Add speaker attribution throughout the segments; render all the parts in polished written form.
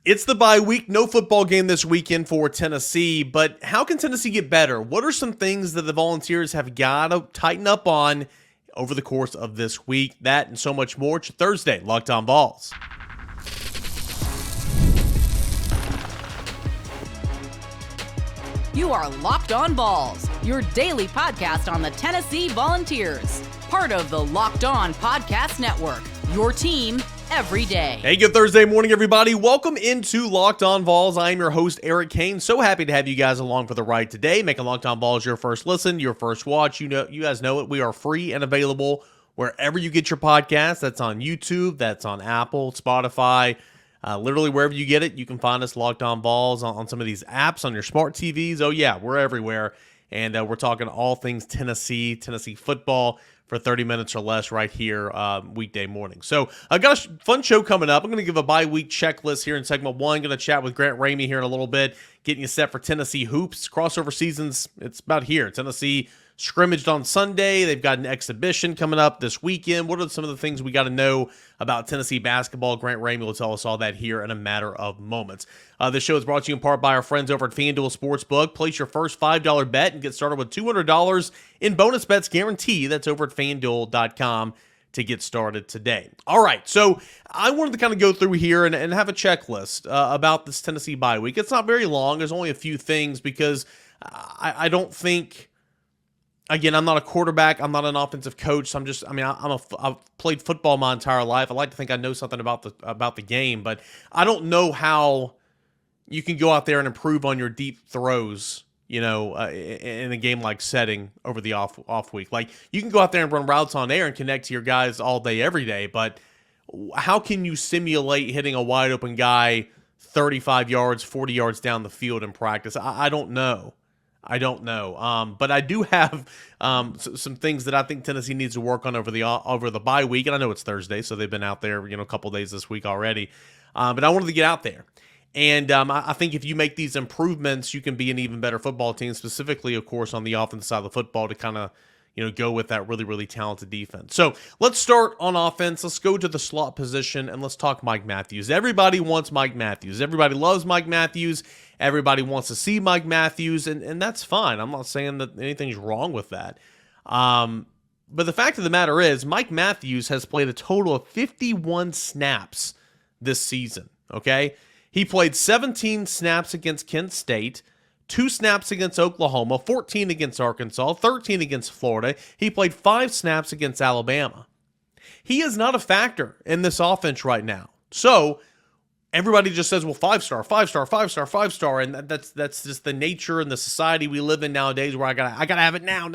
Speaker 1: It's the bye week, no football game this weekend for Tennessee, but how can Tennessee get better? What are some things that the Volunteers have got to tighten up on over the course of this week? That and so much more. It's Thursday, Locked On Vols.
Speaker 2: You are Locked On Vols, your daily podcast on the Tennessee Volunteers. Part of the Locked On Podcast Network, your team every day.
Speaker 1: Hey, good Thursday morning, everybody. Welcome into Locked On Vols. I am your host, Eric Kane. So happy to have you guys along for the ride today. Making Locked On Vols your first listen, your first watch. You guys know it. We are free and available wherever you get your podcasts. That's on YouTube. That's on Apple, Spotify. Literally wherever you get it, you can find us Locked On Vols on some of these apps on your smart TVs. Oh, yeah, we're everywhere. And we're talking all things Tennessee football for 30 minutes or less right here weekday morning. So I've got a fun show coming up. I'm going to give a bye-week checklist here in segment one. Going to chat with Grant Ramey here in a little bit, getting you set for Tennessee hoops. Crossover seasons, it's about here. Tennessee scrimmaged on Sunday. They've got an exhibition coming up this weekend. What are some of the things we got to know about Tennessee basketball? Grant Ramey will tell us all that here in a matter of moments. This show is brought to you in part by our friends over at FanDuel Sportsbook. Place your first $5 bet and get started with $200 in bonus bets guaranteed. That's over at FanDuel.com to get started today. All right, so I wanted to kind of go through here and have a checklist about this Tennessee bye week. It's not very long. There's only a few things because I don't think... Again, I'm not a quarterback. I'm not an offensive coach. So I've played football my entire life. I like to think I know something about the game, but I don't know how you can go out there and improve on your deep throws, in a game-like setting over the off week. Like, you can go out there and run routes on air and connect to your guys all day, every day, but how can you simulate hitting a wide-open guy 35 yards, 40 yards down the field in practice? I don't know. But I do have some things that I think Tennessee needs to work on over the bye week. And I know it's Thursday, so they've been out there, a couple days this week already. But I wanted to get out there. And I think if you make these improvements, you can be an even better football team, specifically, of course, on the offensive side of the football to kind of, go with that really, really talented defense. So let's start on offense. Let's go to the slot position, and let's talk Mike Matthews. Everybody wants Mike Matthews. Everybody loves Mike Matthews. Everybody wants to see Mike Matthews, and that's fine. I'm not saying that anything's wrong with that. But the fact of the matter is, Mike Matthews has played a total of 51 snaps this season, okay? He played 17 snaps against Kent State, 2 snaps against Oklahoma, 14 against Arkansas, 13 against Florida. He played 5 snaps against Alabama. He is not a factor in this offense right now. So everybody just says, well, 5-star, 5-star, 5-star, 5-star, and that's just the nature and the society we live in nowadays where I gotta have it now.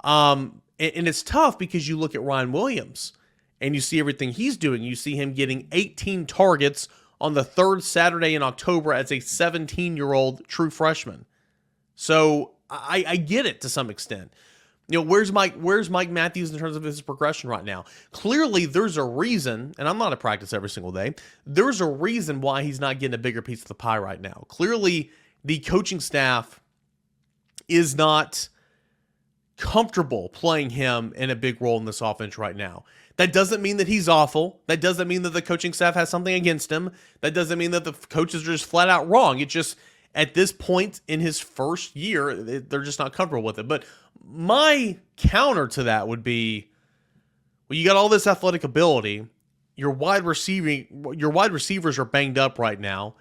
Speaker 1: And it's tough because you look at Ryan Williams and you see everything he's doing. You see him getting 18 targets on the third Saturday in October as a 17-year-old true freshman. So I get it to some extent. Where's Mike Matthews in terms of his progression right now? Clearly, there's a reason, and I'm not at practice every single day, there's a reason why he's not getting a bigger piece of the pie right now. Clearly, the coaching staff is not comfortable playing him in a big role in this offense right now. That doesn't mean that he's awful. That doesn't mean that the coaching staff has something against him. That doesn't mean that the coaches are just flat out wrong. It just, at this point in his first year, they're just not comfortable with it. But my counter to that would be, well, you got all this athletic ability. Your wide receivers are banged up right now.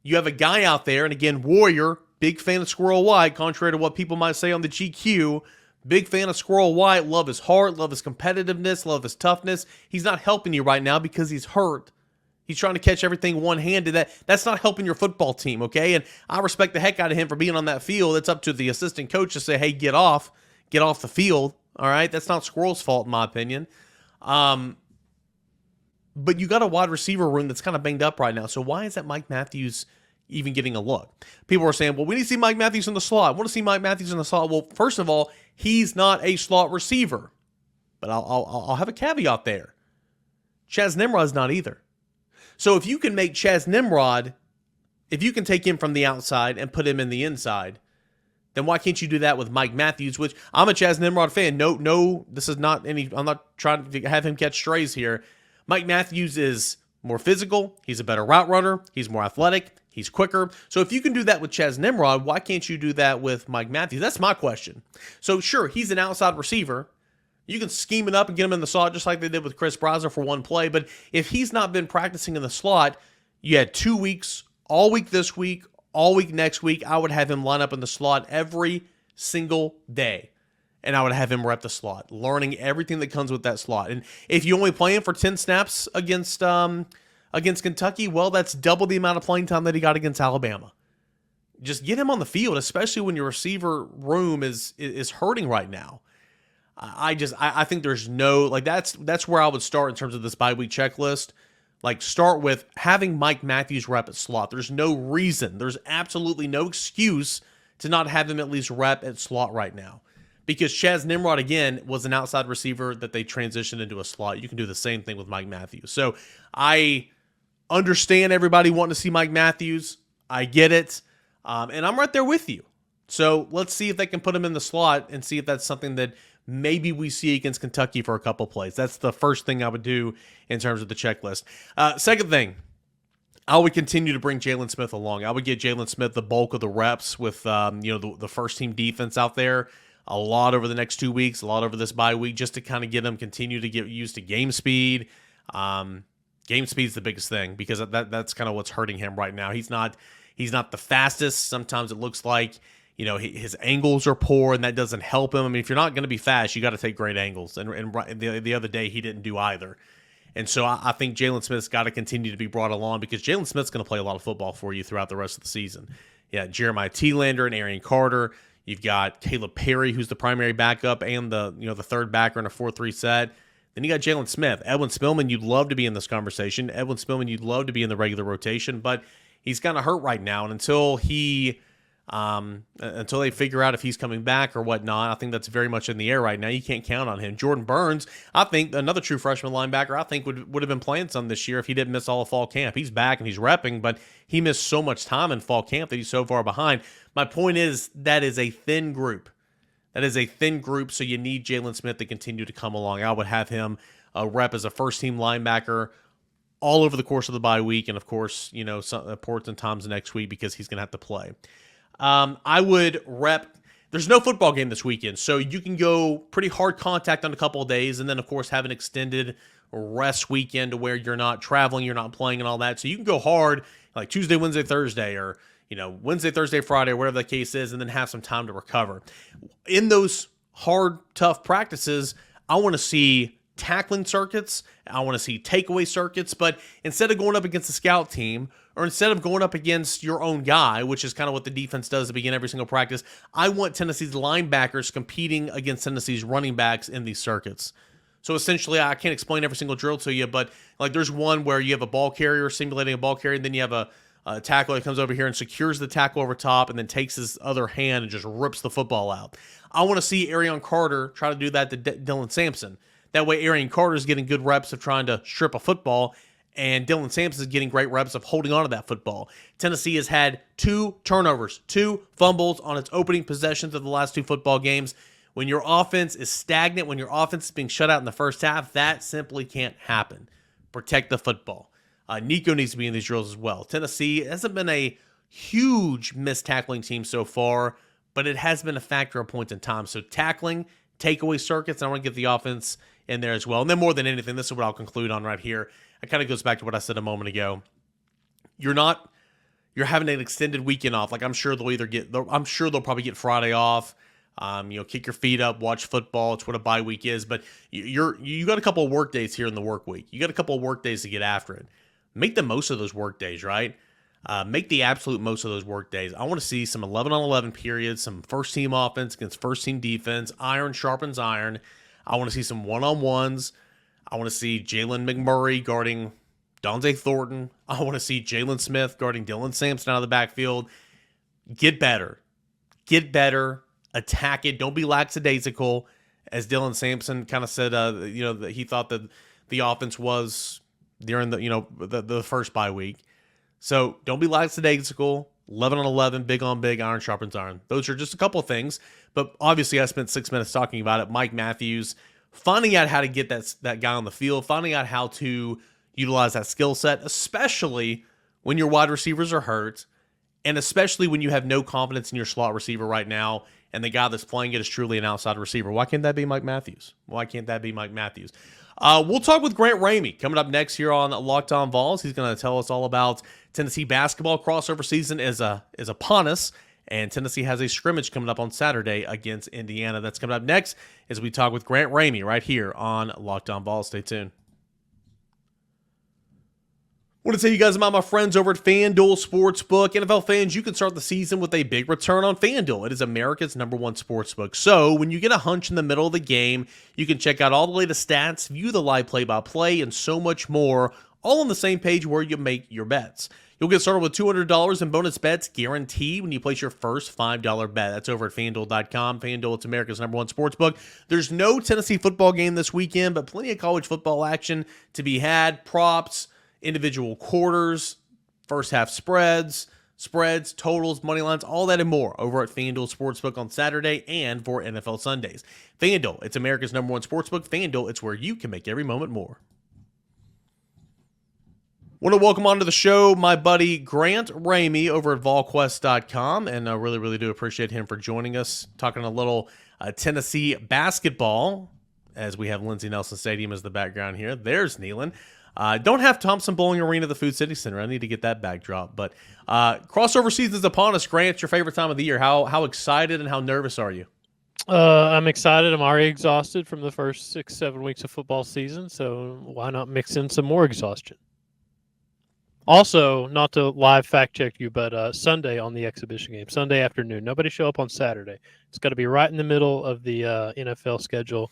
Speaker 1: You have a guy out there, and again, Warrior, big fan of Squirrel White, contrary to what people might say on the GQ. Big fan of Squirrel White. Love his heart, love his competitiveness, love his toughness. He's not helping you right now because he's hurt. He's trying to catch everything one-handed. That's not helping your football team, okay? And I respect the heck out of him for being on that field. It's up to the assistant coach to say, hey, get off the field, all right? That's not Squirrel's fault, in my opinion. But you got a wide receiver room that's kind of banged up right now. So why is that Mike Matthews even getting a look? People are saying, well, we need to see Mike Matthews in the slot. I want to see Mike Matthews in the slot. Well, first of all, he's not a slot receiver. But I'll have a caveat there. Chaz Nimrod's not either. So if you can make Chaz Nimrod, if you can take him from the outside and put him in the inside, then why can't you do that with Mike Matthews, which I'm a Chaz Nimrod fan. No, this is not any, I'm not trying to have him catch strays here. Mike Matthews is more physical. He's a better route runner. He's more athletic. He's quicker. So if you can do that with Chaz Nimrod, why can't you do that with Mike Matthews? That's my question. So sure, he's an outside receiver. You can scheme it up and get him in the slot just like they did with Chris Brazza for one play. But if he's not been practicing in the slot, you had 2 weeks, all week this week, all week next week, I would have him line up in the slot every single day. And I would have him rep the slot, learning everything that comes with that slot. And if you only play him for 10 snaps against Kentucky, well, that's double the amount of playing time that he got against Alabama. Just get him on the field, especially when your receiver room is hurting right now. I think there's no, like, that's where I would start in terms of this bye week checklist. Like, start with having Mike Matthews rep at slot. There's no reason, there's absolutely no excuse to not have him at least rep at slot right now. Because Chaz Nimrod, again, was an outside receiver that they transitioned into a slot. You can do the same thing with Mike Matthews. So I understand everybody wanting to see Mike Matthews. I get it. And I'm right there with you. So let's see if they can put him in the slot and see if that's something that maybe we see against Kentucky for a couple plays. That's the first thing I would do in terms of the checklist. Second thing, I would continue to bring Jalen Smith along. I would get Jalen Smith the bulk of the reps with the first team defense out there. A lot over the next 2 weeks, a lot over this bye week, just to kind of get him continue to get used to game speed. Game speed's the biggest thing because that's kind of what's hurting him right now. He's not the fastest. Sometimes it looks like his angles are poor, and that doesn't help him. I mean, if you're not going to be fast, you got to take great angles. And the other day he didn't do either. And so I think Jalen Smith's got to continue to be brought along because Jalen Smith's going to play a lot of football for you throughout the rest of the season. Yeah, Jeremiah Thielander and Arian Carter. You've got Caleb Perry, who's the primary backup and the third backer in a 4-3 set. Then you got Jalen Smith. Edwin Spillman, you'd love to be in this conversation. Edwin Spillman, you'd love to be in the regular rotation, but he's kind of hurt right now. And until they figure out if he's coming back or whatnot, I think that's very much in the air right now. You can't count on him. Jordan Burns, I think another true freshman linebacker, I think would have been playing some this year if he didn't miss all of fall camp. He's back and he's repping, but he missed so much time in fall camp that he's so far behind. My point is that is a thin group. That is a thin group, so you need Jalen Smith to continue to come along. I would have him rep as a first-team linebacker all over the course of the bye week, and of course, some important times next week because he's going to have to play. I would rep. There's no football game this weekend, so you can go pretty hard contact on a couple of days, and then of course have an extended rest weekend to where you're not traveling, you're not playing, and all that. So you can go hard like Tuesday, Wednesday, Thursday, or Wednesday, Thursday, Friday, or whatever the case is, and then have some time to recover. In those hard, tough practices, I want to see tackling circuits. I want to see takeaway circuits, but instead of going up against the scout team, or instead of going up against your own guy, which is kind of what the defense does to begin every single practice, I want Tennessee's linebackers competing against Tennessee's running backs in these circuits. So essentially, I can't explain every single drill to you, but like there's one where you have a ball carrier simulating a ball carrier, and then you have a tackle that comes over here and secures the tackle over top and then takes his other hand and just rips the football out. I want to see Arian Carter try to do that to Dylan Sampson. That way, Arian Carter is getting good reps of trying to strip a football, and Dylan Sampson is getting great reps of holding on to that football. Tennessee has had 2 turnovers, 2 fumbles on its opening possessions of the last 2 football games. When your offense is stagnant, when your offense is being shut out in the first half, that simply can't happen. Protect the football. Nico needs to be in these drills as well. Tennessee hasn't been a huge missed tackling team so far, but it has been a factor of points in time. So tackling, takeaway circuits, and I want to get the offense in there as well. And then more than anything, this is what I'll conclude on right here. It kind of goes back to what I said a moment ago. You're having an extended weekend off. Like I'm sure they'll probably get Friday off. Kick your feet up, watch football. It's what a bye week is. But you got a couple of work days here in the work week. You got a couple of work days to get after it. Make the most of those work days, right? Make the absolute most of those work days. I want to see some 11-on-11 periods, some first-team offense against first-team defense. Iron sharpens iron. I want to see some one-on-ones. I want to see Jalen McMurray guarding Donze Thornton. I want to see Jalen Smith guarding Dylan Sampson out of the backfield. Get better. Get better. Attack it. Don't be lackadaisical. As Dylan Sampson kind of said, that he thought that the offense was during the first bye week. So don't be lackadaisical. 11-on-11, big on big, iron sharpens iron. Those are just a couple of things. But obviously I spent 6 minutes talking about it. Mike Matthews, finding out how to get that guy on the field, finding out how to, utilize that skill set, especially when your wide receivers are hurt, and especially when you have no confidence in your slot receiver right now, and the guy that's playing it is truly an outside receiver. Why can't that be Mike Matthews? We'll talk with Grant Ramey coming up next here on Locked On Vols. He's going to tell us all about Tennessee basketball. Crossover season is upon us, and Tennessee has a scrimmage coming up on Saturday against Indiana. That's coming up next as we talk with Grant Ramey right here on Locked On Vols. Stay tuned. I want to tell you guys about my friends over at FanDuel Sportsbook. NFL fans, you can start the season with a big return on FanDuel. It is America's #1 sportsbook. So when you get a hunch in the middle of the game, you can check out all the latest stats, view the live play-by-play, and so much more, all on the same page where you make your bets. You'll get started with $200 in bonus bets guaranteed when you place your first $5 bet. That's over at FanDuel.com. FanDuel, it's America's #1 sportsbook. There's no Tennessee football game this weekend, but plenty of college football action to be had. Props, individual quarters, first half spreads, totals, money lines, all that and more over at FanDuel Sportsbook on Saturday and for NFL Sundays. FanDuel, it's America's #1 sportsbook. FanDuel, it's where you can make every moment more. Want to welcome onto the show my buddy Grant Ramey over at Volquest.com, and I really do appreciate him for joining us, talking a little Tennessee basketball, as we have Lindsey Nelson Stadium as the background here. There's Neyland. Don't have Thompson Bowling Arena at the Food City Center. I need to get that backdrop. But crossover season's upon us. Grant, your favorite time of the year. How excited and how nervous are you?
Speaker 3: I'm excited. I'm already exhausted from the first 6-7 weeks of football season, so why not mix in some more exhaustion? Also, not to live fact check you, but Sunday on the exhibition game, Sunday afternoon. Nobody show up on Saturday. It's got to be right in the middle of the NFL schedule,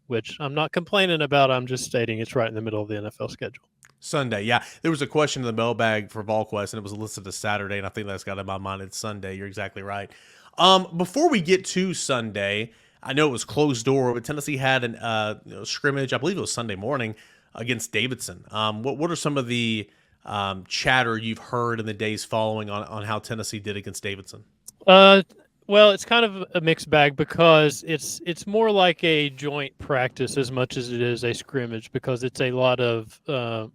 Speaker 3: which I'm not complaining about. I'm just stating it's right in the middle of the NFL schedule.
Speaker 1: Sunday, yeah. There was a question in the mailbag for Volquest, and it was listed as Saturday, and I think that's got in my mind it's Sunday. You're exactly right. Before we get to Sunday, I know it was closed door, but Tennessee had an scrimmage, I believe it was Sunday morning, against Davidson. What are some of the chatter you've heard in the days following on how Tennessee did against Davidson?
Speaker 3: Well, it's kind of a mixed bag because it's more like a joint practice as much as it is a scrimmage, because it's a lot of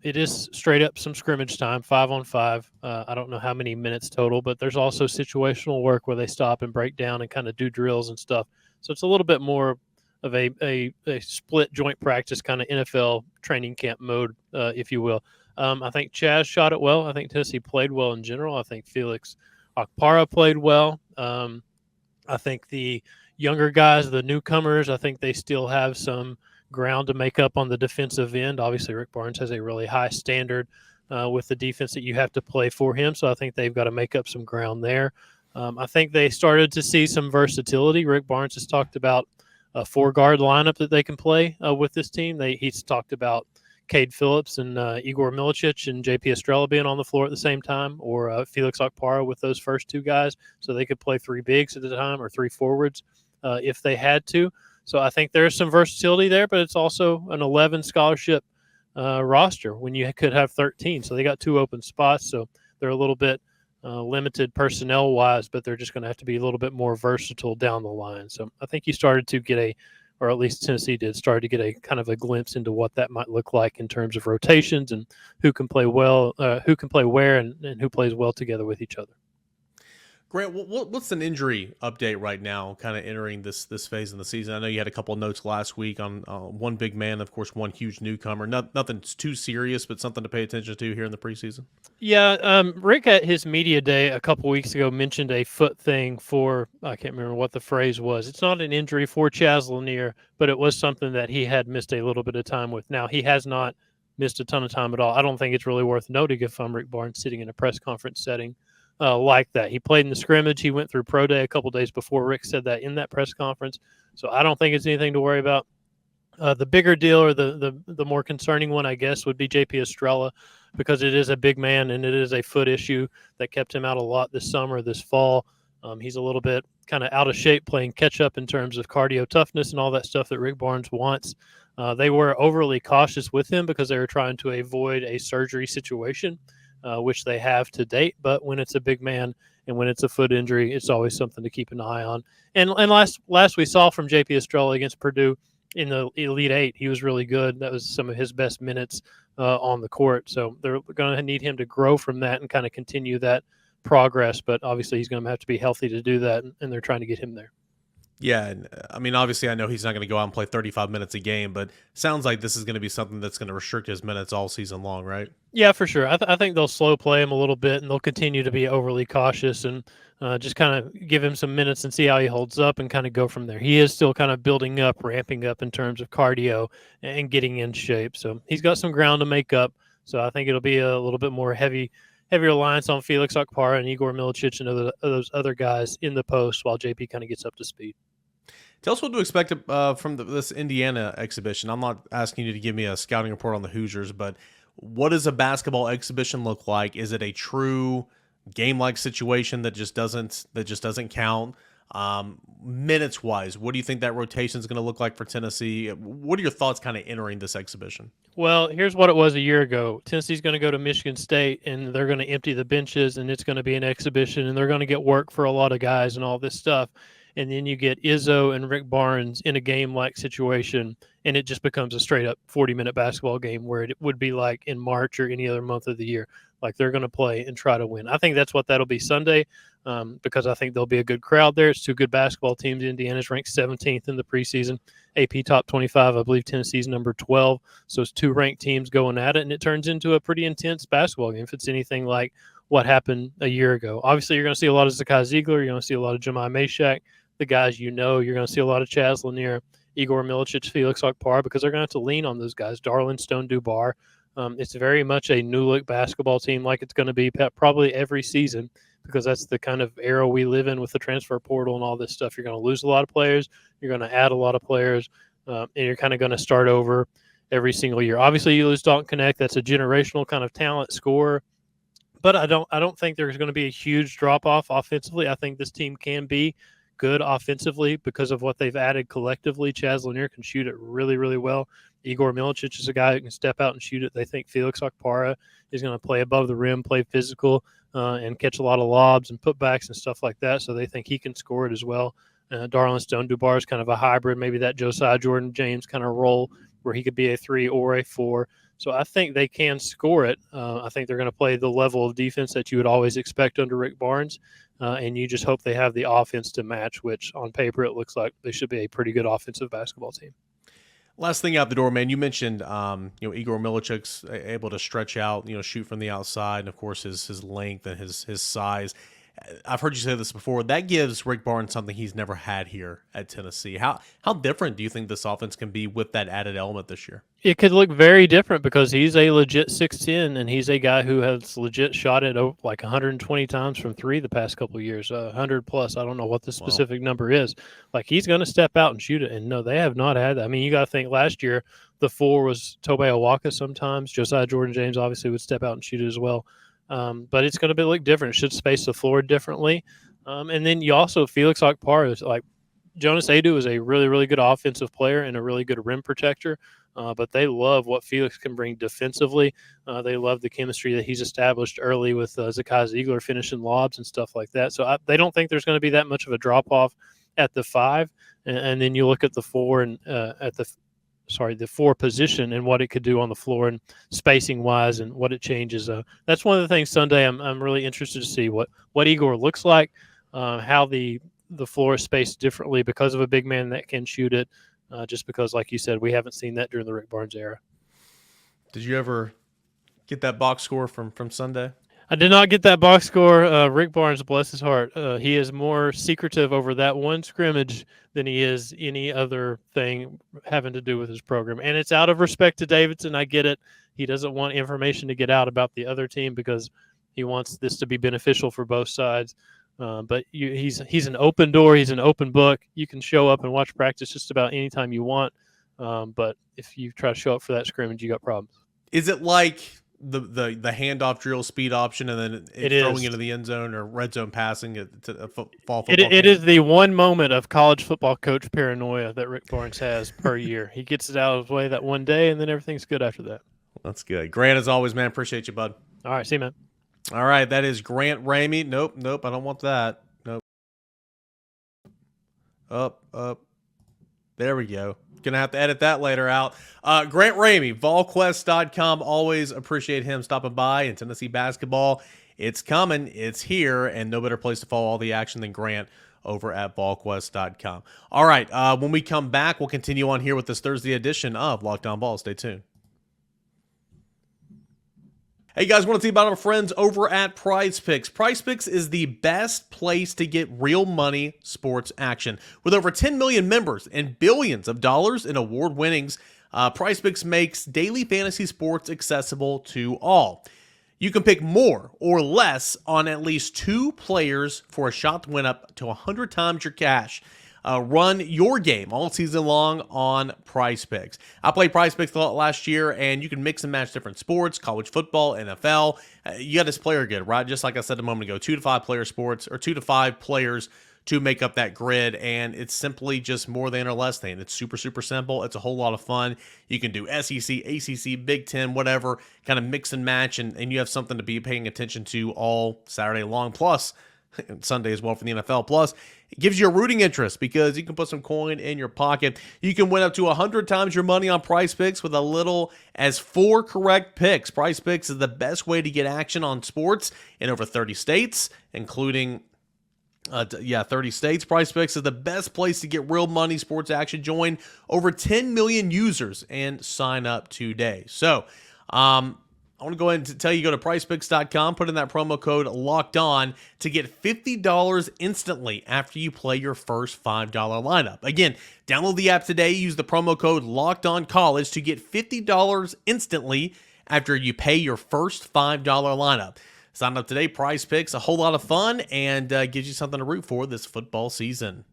Speaker 3: it is straight up some scrimmage time, 5-on-5. I don't know how many minutes total, but there's also situational work where they stop and break down and kind of do drills and stuff. So it's a little bit more of a split joint practice kind of NFL training camp mode, if you will. I think Chaz shot it well. I think Tennessee played well in general. I think Felix Okpara played well. I think the younger guys, the newcomers, I think they still have some ground to make up on the defensive end. Obviously, Rick Barnes has a really high standard with the defense that you have to play for him, so I think they've got to make up some ground there. I think they started to see some versatility. Rick Barnes has talked about a 4-guard lineup that they can play with this team. He's talked about Cade Phillips and Igor Milicic and JP Estrella being on the floor at the same time, or Felix Okpara with those first two guys, so they could play 3 bigs at the time or 3 forwards if they had to. So I think there's some versatility there, but it's also an 11 scholarship roster when you could have 13. So they got 2 open spots, so they're a little bit limited personnel-wise, but they're just going to have to be a little bit more versatile down the line. So I think you started to get or at least Tennessee started to get a kind of a glimpse into what that might look like in terms of rotations and who can play well, who can play where, and who plays well together with each other.
Speaker 1: Grant, what's an injury update right now, kind of entering this phase in the season? I know you had a couple of notes last week on one big man, of course, one huge newcomer. Nothing too serious, but something to pay attention to here in the preseason.
Speaker 3: Yeah, Rick at his media day a couple weeks ago mentioned a foot thing for, I can't remember what the phrase was. It's not an injury for Chaz Lanier, but it was something that he had missed a little bit of time with. Now, he has not missed a ton of time at all. I don't think it's really worth noting if I'm Rick Barnes sitting in a press conference setting like that. He played in the scrimmage. He went through pro day a couple days before. Rick said that in that press conference. So I don't think it's anything to worry about. The bigger deal, or the more concerning one, I guess, would be JP Estrella, because it is a big man and it is a foot issue that kept him out a lot this summer, this fall. He's a little bit kind of out of shape, playing catch up in terms of cardio toughness and all that stuff that Rick Barnes wants. They were overly cautious with him because they were trying to avoid a surgery situation, which they have to date. But when it's a big man and when it's a foot injury, it's always something to keep an eye on. And last we saw from JP Estrella against Purdue, in the Elite Eight. He was really good. That was some of his best minutes on the court. So they're going to need him to grow from that and kind of continue that progress. But obviously, he's going to have to be healthy to do that, and they're trying to get him there.
Speaker 1: Yeah, and I mean, obviously, I know he's not going to go out and play 35 minutes a game, but sounds like this is going to be something that's going to restrict his minutes all season long, right?
Speaker 3: Yeah, for sure. I think they'll slow play him a little bit, and they'll continue to be overly cautious and just kind of give him some minutes and see how he holds up and kind of go from there. He is still kind of building up, ramping up in terms of cardio and getting in shape. So he's got some ground to make up. So I think it'll be a little bit more heavy reliance on Felix Okpara and Igor Milicic and those other guys in the post while JP kind of gets up to speed.
Speaker 1: Tell us what to expect from this Indiana exhibition. I'm not asking you to give me a scouting report on the Hoosiers, but what does a basketball exhibition look like? Is it a true game-like situation that just doesn't count? Minutes wise, what do you think that rotation is going to look like for Tennessee? What are your thoughts kind of entering this exhibition?
Speaker 3: Well, here's what it was a year ago. Tennessee's going to go to Michigan State, and they're going to empty the benches, and it's going to be an exhibition, and they're going to get work for a lot of guys and all this stuff. And then you get Izzo and Rick Barnes in a game-like situation, and it just becomes a straight-up 40-minute basketball game where it would be like in March or any other month of the year. Like they're going to play and try to win. I think that's what that'll be Sunday because I think there'll be a good crowd there. It's two good basketball teams. Indiana's ranked 17th in the preseason. AP top 25, I believe Tennessee's number 12. So it's two ranked teams going at it, and it turns into a pretty intense basketball game if it's anything like what happened a year ago. Obviously, you're going to see a lot of Zakai Ziegler. You're going to see a lot of Jemai Meshack. The guys you're going to see a lot of Chaz Lanier, Igor Milicic, Felix Okpara, because they're going to have to lean on those guys. Darlin Stone Dubar. It's very much a new look basketball team like it's going to be probably every season because that's the kind of era we live in with the transfer portal and all this stuff. You're going to lose a lot of players. You're going to add a lot of players, and you're kind of going to start over every single year. Obviously, you lose Dalton Connect. That's a generational kind of talent scorer. But I don't think there's going to be a huge drop-off offensively. I think this team can be good offensively because of what they've added collectively. Chaz Lanier can shoot it really, really well. Igor Milicic is a guy who can step out and shoot it. They think Felix Okpara is going to play above the rim, play physical, and catch a lot of lobs and putbacks and stuff like that. So they think he can score it as well. Darlin Stone Dubar is kind of a hybrid, maybe that Josiah Jordan James kind of role where he could be a 3 or a 4. So I think they can score it. I think they're going to play the level of defense that you would always expect under Rick Barnes. And you just hope they have the offense to match, which on paper it looks like they should be a pretty good offensive basketball team.
Speaker 1: Last thing out the door, man. You mentioned, Igor Milicic's able to stretch out, shoot from the outside, and of course his length and his size. I've heard you say this before. That gives Rick Barnes something he's never had here at Tennessee. How different do you think this offense can be with that added element this year?
Speaker 3: It could look very different because he's a legit 6'10", and he's a guy who has legit shot it like 120 times from three the past couple of years, 100 plus. I don't know what the specific number is. Like he's going to step out and shoot it, and no, they have not had that. I mean, you got to think last year the 4 was Tobe Awaka sometimes. Josiah Jordan James obviously would step out and shoot it as well. But it's going to look different. It should space the floor differently. And then you also, Felix Okpara is like Jonas Adu is a really, really good offensive player and a really good rim protector. But they love what Felix can bring defensively. They love the chemistry that he's established early with Zakai Ziegler finishing lobs and stuff like that. So they don't think there's going to be that much of a drop-off at the 5. And then you look at the 4 and the 4 position and what it could do on the floor and spacing wise and what it changes. That's one of the things Sunday I'm really interested to see what Igor looks like, how the floor is spaced differently because of a big man that can shoot it. Just because, like you said, we haven't seen that during the Rick Barnes era.
Speaker 1: Did you ever get that box score from Sunday?
Speaker 3: I did not get that box score. Rick Barnes, bless his heart, he is more secretive over that one scrimmage than he is any other thing having to do with his program. And it's out of respect to Davidson. I get it. He doesn't want information to get out about the other team because he wants this to be beneficial for both sides. But he's an open door. He's an open book. You can show up and watch practice just about anytime you want. But if you try to show up for that scrimmage, you got problems.
Speaker 1: Is it like the handoff drill speed option and then throwing into the end zone or red zone passing to a fall football
Speaker 3: It is the one moment of college football coach paranoia that Rick Barnes has per year. He gets it out of his way that one day, and then everything's good after that.
Speaker 1: That's good. Grant, as always, man, appreciate you, bud.
Speaker 3: All right, see you, man.
Speaker 1: All right, that is Grant Ramey. Nope, I don't want that. Nope. Up. There we go. Gonna have to edit that later out. Grant Ramey, Volquest.com. Always appreciate him stopping by. And Tennessee basketball, it's coming, it's here, and no better place to follow all the action than Grant over at Volquest.com. All right, when we come back, we'll continue on here with this Thursday edition of Locked On Vols. Stay tuned. Hey guys, want to tell you about our friends over at Prize Picks. Prize Picks is the best place to get real money sports action. With over 10 million members and billions of dollars in award winnings, Prize Picks makes daily fantasy sports accessible to all. You can pick more or less on at least 2 players for a shot to win up to 100 times your cash. Run your game all season long on Prize Picks. I played Prize Picks a lot last year, and you can mix and match different sports, college football, NFL. You got this player grid, right? Just like I said a moment ago, 2 to 5 player sports, or 2 to 5 players to make up that grid, and it's simply just more than or less than. It's super, super simple. It's a whole lot of fun. You can do SEC, ACC, Big Ten, whatever, kind of mix and match, and you have something to be paying attention to all Saturday long, plus Sunday as well for the NFL. Plus, it gives you a rooting interest because you can put some coin in your pocket. You can win up to 100 times your money on Prize Picks with as little as 4 correct picks. Prize Picks is the best way to get action on sports in over 30 states, including 30 states. Prize Picks is the best place to get real money sports action. Join over 10 million users and sign up today. So, I want to go ahead and tell you, go to PrizePicks.com, put in that promo code LOCKEDON to get $50 instantly after you play your first $5 lineup. Again, download the app today, use the promo code LOCKEDONCollege to get $50 instantly after you pay your first $5 lineup. Sign up today. Prize Picks, a whole lot of fun, and gives you something to root for this football season.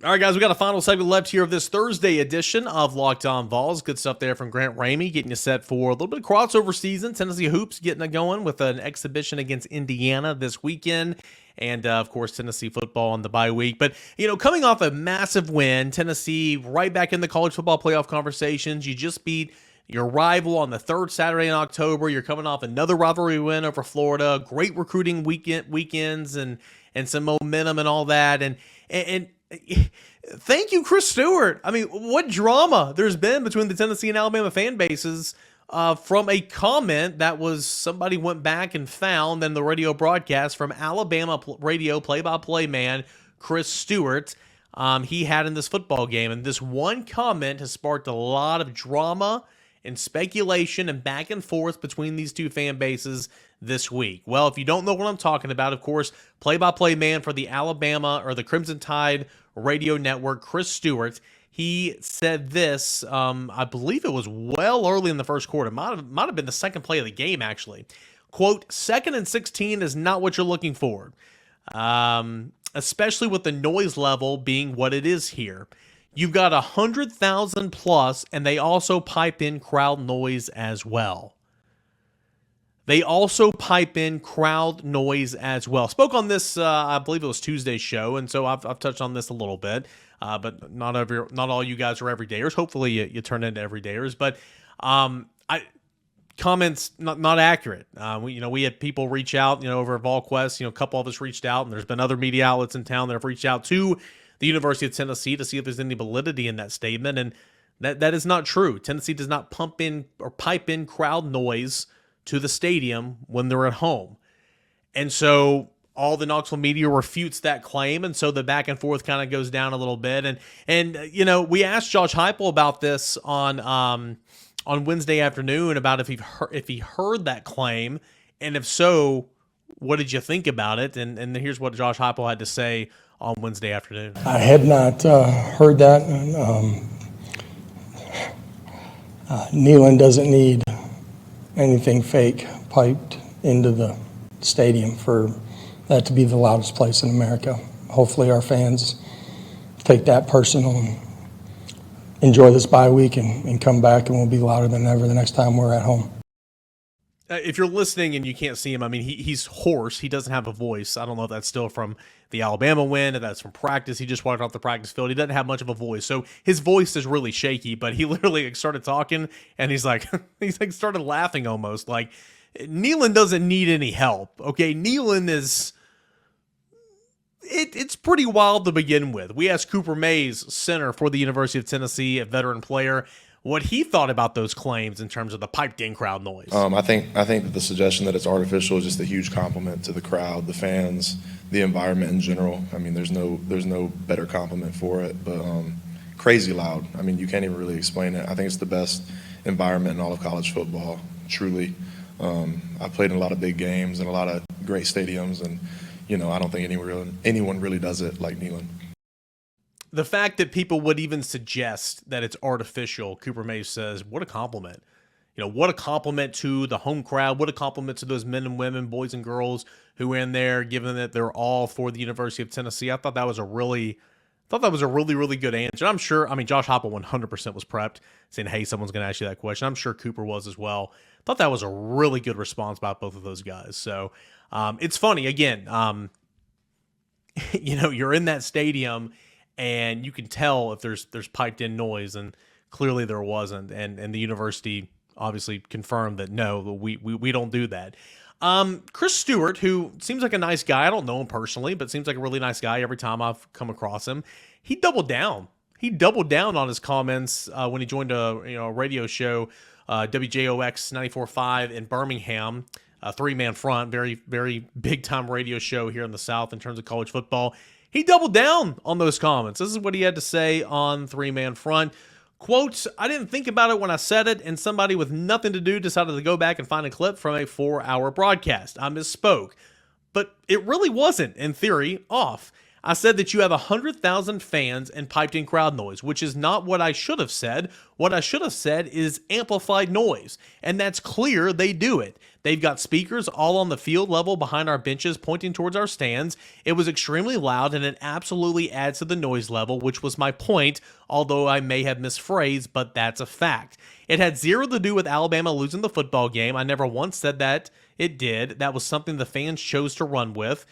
Speaker 1: All right, guys, we got a final segment left here of this Thursday edition of Locked On Vols. Good stuff there from Grant Ramey, getting you set for a little bit of crossover season. Tennessee Hoops getting it going with an exhibition against Indiana this weekend. And, of course, Tennessee football on the bye week. But, coming off a massive win, Tennessee right back in the college football playoff conversations. You just beat your rival on the 3rd Saturday in October. You're coming off another rivalry win over Florida. Great recruiting weekends and some momentum and all that. And thank you, Chris Stewart. I mean, what drama there's been between the Tennessee and Alabama fan bases from a comment that was somebody went back and found in the radio broadcast from Alabama radio play-by-play man Chris Stewart he had in this football game. And this one comment has sparked a lot of drama and speculation and back and forth between these two fan bases this week. Well, if you don't know what I'm talking about, of course, play-by-play man for the Alabama or the Crimson Tide radio network, Chris Stewart, he said this, I believe it was well early in the first quarter. Might have been the second play of the game, actually. Quote, 2nd and 16 is not what you're looking for, especially with the noise level being what it is here. You've got 100,000 plus, and they also pipe in crowd noise as well. Spoke on this, I believe it was Tuesday's show, and so I've touched on this a little bit. But not all you guys are everydayers. Hopefully you turn into everydayers. But comments not accurate. We had people reach out, over at Volquest. A couple of us reached out, and there's been other media outlets in town that have reached out to the University of Tennessee to see if there's any validity in that statement, and that is not true. Tennessee does not pump in or pipe in crowd noise to the stadium when they're at home. And so all the Knoxville media refutes that claim, and so the back and forth kind of goes down a little bit. And we asked Josh Heupel about this on Wednesday afternoon about if he heard that claim, and if so, what did you think about it? And here's what Josh Heupel had to say on Wednesday afternoon.
Speaker 4: I had not heard that. Neyland doesn't need anything fake piped into the stadium for that to be the loudest place in America. Hopefully our fans take that personal and enjoy this bye week and come back, and we'll be louder than ever the next time we're at home.
Speaker 1: If you're listening and you can't see him, I mean, he's hoarse. He doesn't have a voice. I don't know if that's still from the Alabama win, if that's from practice. He just walked off the practice field. He doesn't have much of a voice. So his voice is really shaky, but he literally started talking, and he's like started laughing almost. Like, Neyland doesn't need any help, okay? Neyland It's pretty wild to begin with. We asked Cooper Mays, center for the University of Tennessee, a veteran player, what he thought about those claims in terms of the piped-in crowd noise.
Speaker 5: I think that the suggestion that it's artificial is just a huge compliment to the crowd, the fans, the environment in general. I mean, there's no better compliment for it, but crazy loud. I mean, you can't even really explain it. I think it's the best environment in all of college football, truly. I've played in a lot of big games and a lot of great stadiums, and I don't think anyone really does it like Neyland.
Speaker 1: The fact that people would even suggest that it's artificial, Cooper Mays says, what a compliment. What a compliment to the home crowd. What a compliment to those men and women, boys and girls who were in there, given that they're all for the University of Tennessee. I thought that was a really, really good answer. I'm sure, Josh Heupel 100% was prepped, saying, hey, someone's going to ask you that question. I'm sure Cooper was as well. Thought that was a really good response by both of those guys. So it's funny, again, you're in that stadium, and you can tell if there's piped in noise, and clearly there wasn't. And the university obviously confirmed that no, we don't do that. Chris Stewart, who seems like a nice guy, I don't know him personally, but seems like a really nice guy every time I've come across him. He doubled down. He doubled down on his comments when he joined a radio show, WJOX 94.5 in Birmingham, a three-man front, very, very big-time radio show here in the South in terms of college football. He doubled down on those comments. This is what he had to say on three-man front. Quote, I didn't think about it when I said it, and somebody with nothing to do decided to go back and find a clip from a 4-hour broadcast. I misspoke. But it really wasn't, in theory, off. I said that you have 100,000 fans and piped-in crowd noise, which is not what I should have said. What I should have said is amplified noise, and that's clear they do it. They've got speakers all on the field level behind our benches pointing towards our stands. It was extremely loud, and it absolutely adds to the noise level, which was my point, although I may have misphrased, but that's a fact. It had zero to do with Alabama losing the football game. I never once said that it did. That was something the fans chose to run with.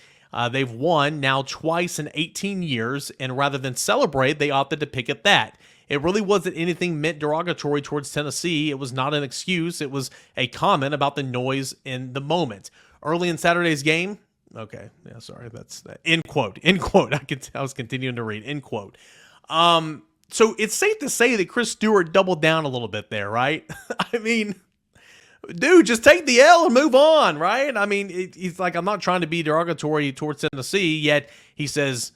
Speaker 1: They've won now twice in 18 years, and rather than celebrate, they opted to pick at that. It really wasn't anything meant derogatory towards Tennessee. It was not an excuse. It was a comment about the noise in the moment. Early in Saturday's game, okay, yeah, sorry, that's end quote. I was continuing to read, end quote. So it's safe to say that Chris Stewart doubled down a little bit there, right? I mean, dude, just take the L and move on, right? I mean, he's like, I'm not trying to be derogatory towards Tennessee, yet he says,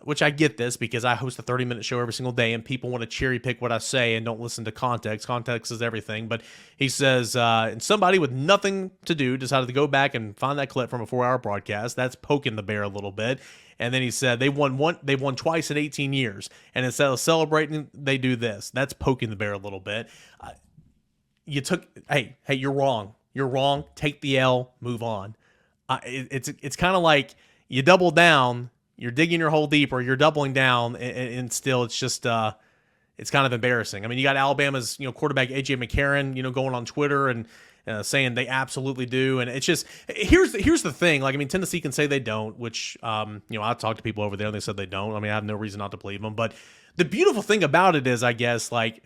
Speaker 1: which I get this because I host a 30-minute show every single day, and people want to cherry pick what I say and don't listen to context. Context is everything. But he says, and somebody with nothing to do decided to go back and find that clip from a 4-hour broadcast. That's poking the bear a little bit. And then he said they've won twice in 18 years, and instead of celebrating, they do this. That's poking the bear a little bit. Hey, you're wrong. You're wrong. Take the L, move on. It's kind of like you double down, you're digging your hole deeper, you're doubling down, and still it's just it's kind of embarrassing. I mean, you got Alabama's quarterback A.J. McCarron going on Twitter and saying they absolutely do, and it's just here's the thing. Like, I mean, Tennessee can say they don't, which I talked to people over there and they said they don't. I mean, I have no reason not to believe them. But the beautiful thing about it is, I guess, like,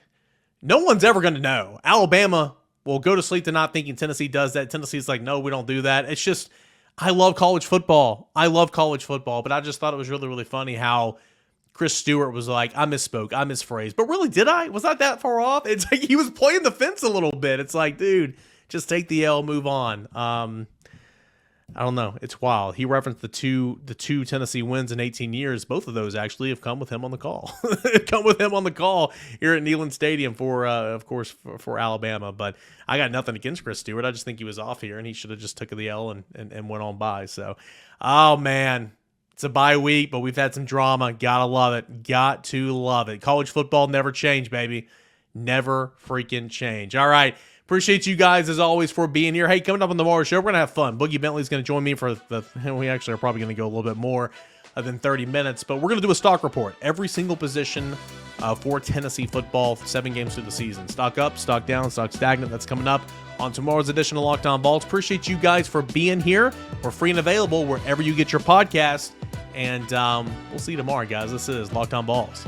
Speaker 1: no one's ever going to know. Alabama will go to sleep tonight thinking Tennessee does that. Tennessee's like, no, we don't do that. It's just, I love college football. But I just thought it was really, really funny how Chris Stewart was like, I misspoke, I misphrased. But really, did I? Was I that far off? It's like he was playing the fence a little bit. It's like, dude, just take the L, move on. I don't know. It's wild. He referenced the two Tennessee wins in 18 years. Both of those actually have come with him on the call. Here at Neyland Stadium for Alabama. But I got nothing against Chris Stewart. I just think he was off here, and he should have just took the L and went on by. So, oh, man. It's a bye week, but we've had some drama. Gotta love it. Got to love it. College football never change, baby. Never freaking change. All right. Appreciate you guys, as always, for being here. Hey, coming up on tomorrow's show, we're going to have fun. Boogie Bentley's going to join me we actually are probably going to go a little bit more than 30 minutes, but we're going to do a stock report. Every single position for Tennessee football, 7 games through the season. Stock up, stock down, stock stagnant. That's coming up on tomorrow's edition of Locked On Vols. Appreciate you guys for being here. We're free and available wherever you get your podcast, and we'll see you tomorrow, guys. This is Locked On Vols.